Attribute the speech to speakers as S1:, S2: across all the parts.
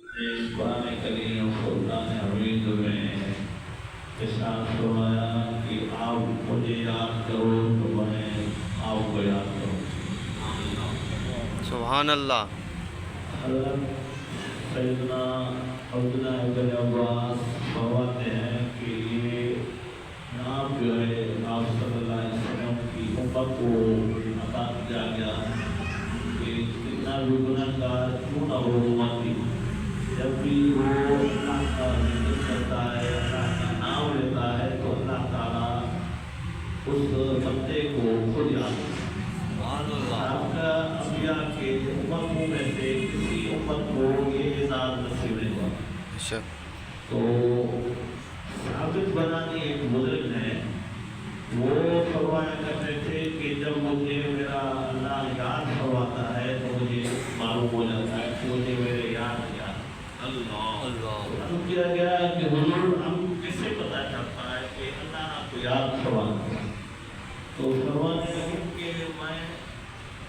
S1: قرآن کریم فurqan حمید میں ارشاد فرمایا کہ آپ مجھے یاد کرو تو میں آپ کو یاد کروں.
S2: سبحان اللہ.
S1: حضرت سیدنا عبداللہ بن عباس فرماتے ہیں کہ یہ نام جو ہے آپ صلی اللہ علیہ وسلم کی امت کو عطا کیا گیا کہ کتنا بھی گنہگار کیوں نہ ہو امتی، جب بھی وہ اللہ کا ذکر کرتا ہے، اللہ کا نام لیتا ہے تو اللہ تعالیٰ اس بندے کو خود یاد کرتا ہے. آپ کا انبیاء کے امتوں میں سے کسی امت کو یہ اعزاز نصیب نہیں ہوا. تو ثابت بنانی ایک بزرگ ہیں، وہ فرمایا کرتے تھے کہ جب مجھے میرا اللہ یاد کرواتا ہے تو مجھے معلوم ہو جاتا ہے کہ مجھے میرے یاد کیا. کیا گیا کہ حضور ہم کیسے پتہ چلتا ہے کہ اللہ آپ کو یاد کرواتا ہے؟ تو فرمانے لگے کہ میں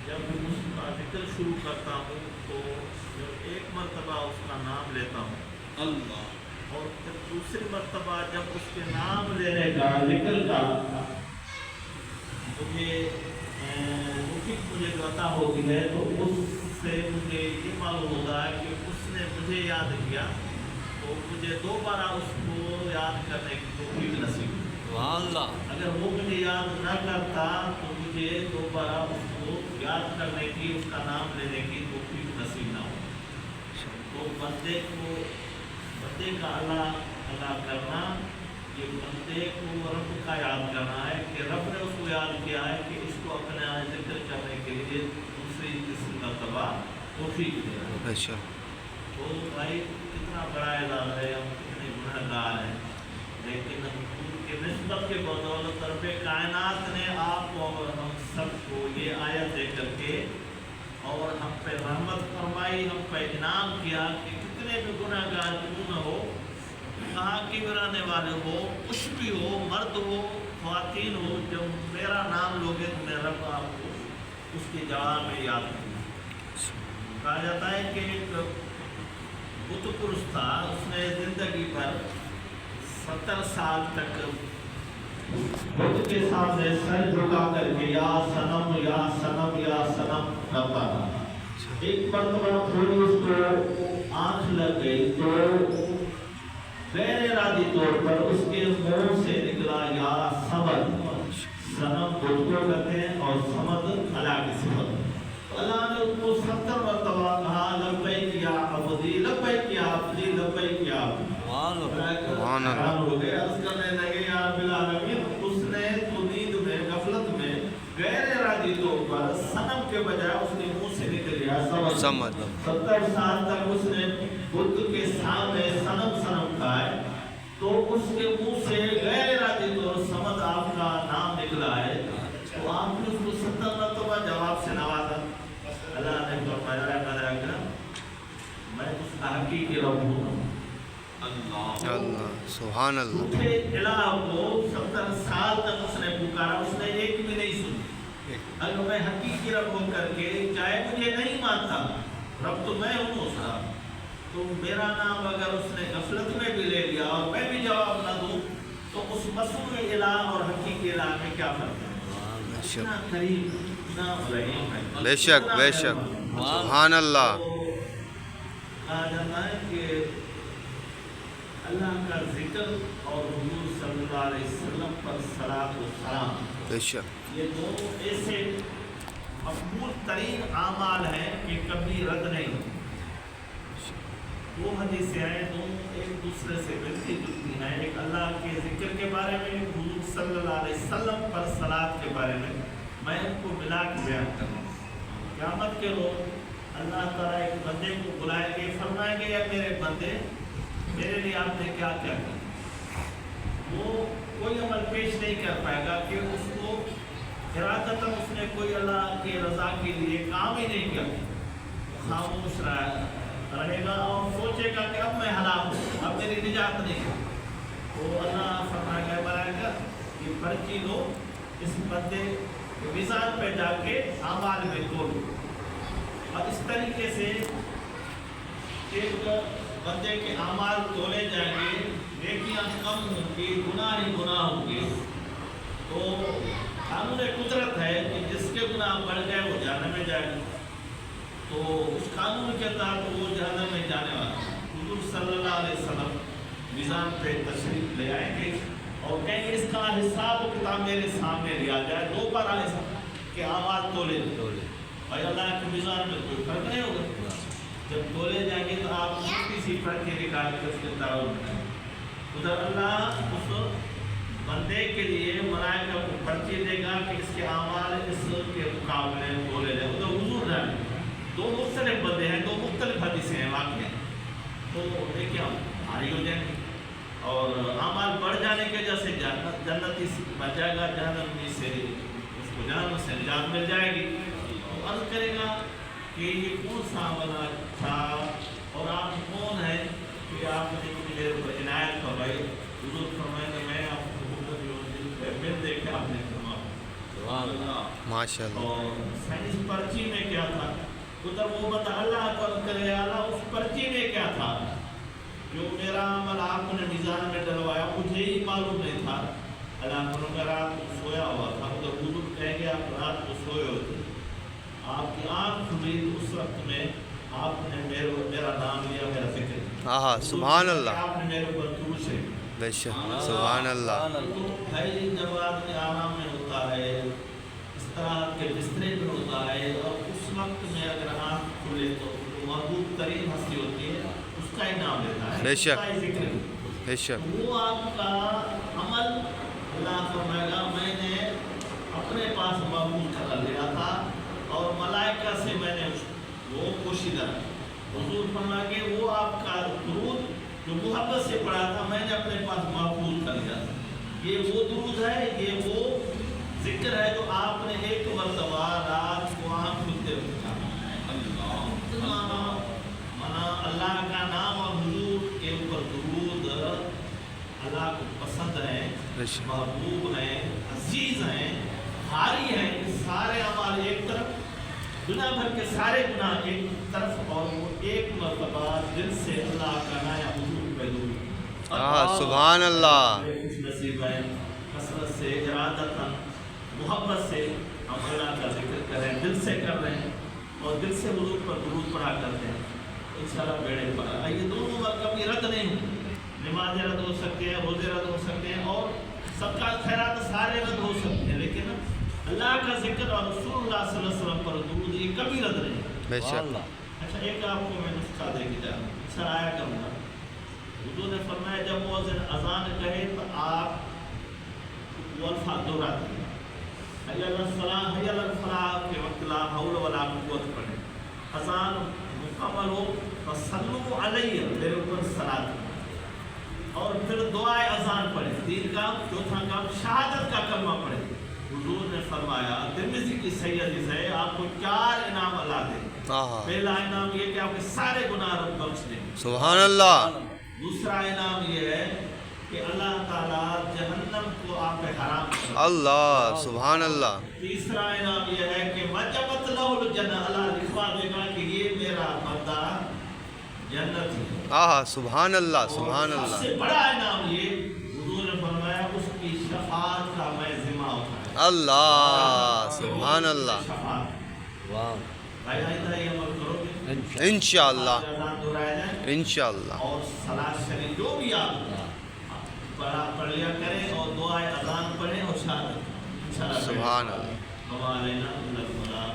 S1: جب اس کا ذکر شروع کرتا ہوں تو جب ایک مرتبہ اس کا نام لیتا ہوں اللہ، اور پھر دوسری مرتبہ جب اس کے نام لینے کا ذکر کا مجھے جو عطا ہوتی ہے تو اس سے مجھے یہ معلوم ہوتا ہے کہ اس نے مجھے یاد کیا تو مجھے دوبارہ اس کو یاد کرنے کی توفیق نصیب. اگر وہ مجھے یاد نہ کرتا تو مجھے دوبارہ اس کو یاد کرنے کی، اس کا نام لینے کی توفیق نصیب نہ ہو. تو بندے کا اللہ کرنا، یہ بندے کو رب کا یاد کرنا ہے کہ رب نے اس کو یاد کیا ہے کہ اس کو اپنے ذکر کرنے کے لیے دوسری تیسری مرتبہ توفیق دے. تو بھائی کتنا بڑا اعزاز ہے، ہم کتنے گنہگار ہیں، لیکن حضور کے نسبت کے بدولت رب کائنات نے آپ کو اور ہم سب کو یہ آیت دے کر کے اور ہم پہ رحمت فرمائی، ہم پہ انعام کیا کہ کتنے بھی گنہگار کیوں نہ ہو، کہاں کی برانے والے ہو، کچھ بھی ہو، مرد ہو خواتین ہو، جب میرا نام لوگے تو میں رب آپ کو اس کے جواب میں یاد کروں. کہا جاتا ہے کہ ایک بت پرست تھا، اس نے زندگی پر 70 سال تک بت کے سامنے سر جھکا کر کے یا صنم یا صنم یا صنم کرتا تھا. ایک مرتبہ تھوڑی اس کو آنکھ لگ گئی تو غیر ارادی طور پر اس کے منہ سے نکلا یا سمد. صنم بت کو کہتے ہیں اور سمد اللہ کی صفت. اللہ نے اس کو 70 مرتبہ کہا لبیک یا عبدی، لبیک یا عبدی، لبیک یا عبدی. سبحان اللہ. ہو گئے عرض کرنے لگے یا رب العالمین، اس نے تو نیند میں غفلت میں غیر ارادی طور پر صنم کے بجائے اس کے منہ سے نکل گیا سمد. 70 سال تک اس نے بت کے سامنے صنم کھائے تو اس کے منہ سے غیر ارادی طور سمد آپ کا نام نکلا ہے، تو آپ نے اس کو 70 مرتبہ جواب سے نوازا. اللہ نے فرمایا کہ میں اس کا حقیقی رب ہوں.
S2: اللہ سبحان اللہ.
S1: جھوٹے الہ کو 70 سال تک اس نے پکارا، اس نے ایک بھی نہیں سنی. اگر میں حقیقی رب ہو کر کے چاہے مجھے نہیں مانتا، رب تو میں ہوں اس کا، تو میرا نام اگر اس نے غفلت میں بھی لے لیا اور میں بھی جواب نہ دوں تو اس مصنوعی الہ اور حقیقی الہ میں کیا فرق ہے؟ اتنا قریب، اتنا رحیم ہے.
S2: بے شک بے شک. سبحان اللہ.
S1: کہا جاتا ہے کہ اللہ کا ذکر اور حضور صلی اللہ علیہ وسلم پر صلاۃ و سلام،
S2: بے شک،
S1: یہ دونوں ایسے مقبول ترین اعمال ہیں کہ کبھی رد نہیں ہوتے. دو حدیثیں ہیں، دونوں ایک دوسرے سے ملتی جلتی ہیں. ایک اللہ کے ذکر کے بارے میں، ایک حضور صلی اللہ علیہ وسلم پر صلاۃ کے بارے میں. میں ان کو ملا کے بیان کروں. قیامت کے روز اللہ تعالیٰ ایک بندے کو بلائیں گے، فرمائیں گے یا میرے بندے میرے لیے آپ نے کیا کیا کیا. وہ کوئی عمل پیش نہیں کر پائے گا کہ اس کو ارادتاً اس نے کوئی اللہ کی رضا کے لیے کام ہی نہیں کیا. خاموش رہے گا اور سوچے گا کہ اب میں ہلاک ہوں، اب میری نجات نہیں ہے. تو اللہ فرمائے گا ملائکہ یہ پرچی لو، اس بندے میزان پہ جا کے اعمال میں تولو. اور اس طریقے سے ایک بندے کے اعمال تولے جائیں گے، نیکیاں کم ہوں گی، گناہ ہی گناہ ہوں گے، تو قانون قدرت ہے کہ جس کے گناہ بڑھ گئے وہ جہنم میں جائے گا، تو اس قانون کے تحت وہ جہنم میں جانے والا ہے۔ حضور صلی اللہ علیہ وسلم میزان پہ تشریف لے آئیں گے اور کہیں گے اس کا حساب و کتاب میرے سامنے لیا جائے، دو بار آئے کہ اعمال تولے بھائی اللہ کے میزان میں کوئی فرق نہیں ہوگا، جب تولے جائیں گے تو آپ کسی فرق کے نکال کے اس کے تعاون کریں۔ ادھر اللہ اس بندے کے لیے ملائکہ کو پرچی دے گا کہ اس کے اعمال اس کے مقابلے میں تولے جائیں، ادھر حضور جائیں گے، دو مختلف بندے ہیں، دو مختلف حدیثیں ہیں واقع ہیں، تو دیکھیں بھاری ہو جائیں گے اور اعمال بڑھ جانے کی وجہ سے جنتی بچ جائے گا، جہنمی سے اس کو جہنم سے نجات مل جائے گی۔ تو عرض کرے گا کہ یہ کون سا عمل تھا اور آپ کون ہیں کہ آپ نے مجھے عنایت فرمائی؟ حضور فرمائیں کہ میں آپ کو مل دے کے آپ نے فرمایا
S2: ماشاء اللہ۔
S1: اور سائنس پرچی میں کیا تھا؟ ادھر وہ بتا اللہ کو کرے اللہ اس پرچی میں کیا تھا جو میرا عمل آپ نے میزان میں ڈلوایا مجھے ہی معلوم نہیں تھا۔ اللہ کو کہ رات کو سویا ہوا تھا، ادھر حضور کہیں گے آپ رات کو سوئے ہوئے تھے، آپ کی آنکھ کھلی تو اس وقت میں آپ نے میرا نام لیا، میرا ذکر،
S2: ہاں سبحان اللہ،
S1: آپ نے میرے اوپر درود سے
S2: بے شک سبحان اللہ۔
S1: تو بھائی جب آدمی آرام میں ہوتا ہے، اس طرح کے بسترے میں ہوتا ہے اور اس وقت میں اگر آنکھ کھلے تو محبوب ترین ہستی ہوتی ہے، اس کا ہی نام لیتا ہے،
S2: بے شک،
S1: اس کا ہی ذکر ہے۔
S2: بے شک
S1: وہ آپ کا عمل اللہ فرمائے گا میں نے اپنے پاس محبوب کر لیا تھا اور ملائکہ سے میں نے وہ پوشیدہ، حضور فرمائے کہ وہ آپ کا درود جو محبت سے پڑھا تھا میں نے اپنے پاس محفوظ کر لیا تھا، یہ وہ درود ہے، یہ وہ ذکر ہے جو آپ نے ایک مرتبہ رات کو آنکھ کھلتے ہوئے کہا۔ اللہ کا نام اور حضور کے اوپر درود اللہ کو پسند ہے، محبوب ہیں، عزیز ہیں، بھاری ہیں، کہ سارے اعمال ایک طرف، دنیا بھر کے سارے گناہ ایک طرف، اور وہ ایک مرتبہ دل سے اللہ کا نام یا حضور پہ درود۔
S2: سبحان اللہ۔
S1: خوش نصیب ہیں، کثرت سے، ارادتاً، محبت سے ہم اللہ کا ذکر کریں، دل سے کر رہے ہیں اور دل سے حضور پر درود پڑھا کرتے ہیں، انشاءاللہ بیڑے پر یہ دونوں کبھی رد نہیں ہوں، نمازیں رد ہو سکتے ہیں، روزے رد ہو سکتے ہیں اور سب کا خیرات سارے رد ہو سکتے ہیں، لیکن اللہ کا ذکر اور رسول اللہ صلی اللہ علیہ وسلم پر درود یہ کبھی رد نہیں۔
S2: بے شک۔
S1: اچھا ایک آپ کو میں نسخہ دے کے جاؤں، اچھا آیا کروں گا، حضور نے فرمایا جب مؤذن اذان کہے تو آپ وہ الفاظ دہراتے ہیں، حی علی الصلاۃ حی علی الفلاح کے وقت لا حول ولا قوت پڑھیں، اذان مکمل ہو فصلوا علیہ میرے اوپر صلاۃ، اور پھر دعائے اذان پڑھیں، تین کام، چوتھا کام شہادت کا کلمہ پڑھیں۔ حضور نے فرمایا ترمذی کی صحیح حدیث ہے آپ کو 4 انعام اللہ دے، پہلا انعام یہ کہ آپ کے سارے گناہ رب بخش دیں،
S2: سبحان اللہ۔
S1: دوسرا انعام یہ ہے کہ اللہ تعالیٰ جہنم کو آپ پہ حرام کر،
S2: اللہ سبحان اللہ۔
S1: تیسرا انعام یہ ہے کہ وجبت لہ الجنہ، اللہ لکھوا دے گا کہ یہ میرا بندہ جنتی ہے۔
S2: سبحان اللہ سبحان
S1: سب
S2: اللہ۔
S1: سے بڑا انعام یہ حضور نے فرمایا اس کی شفاعت کا میں ذمہ اٹھایا،
S2: اللہ سبحان اللہ۔
S1: شفاعت بھائی آئندہ یہ عمل کرو گے
S2: انشاءاللہ
S1: اذان دہرایا جائے
S2: انشاءاللہ۔
S1: اور صلاۃ شریف جو بھی آپ پڑھ لیا کریں اور دعائے اذان پڑھیں اور شہادت، انشاءاللہ
S2: سبحان اللہ۔
S1: وما علینا الا البلاغ۔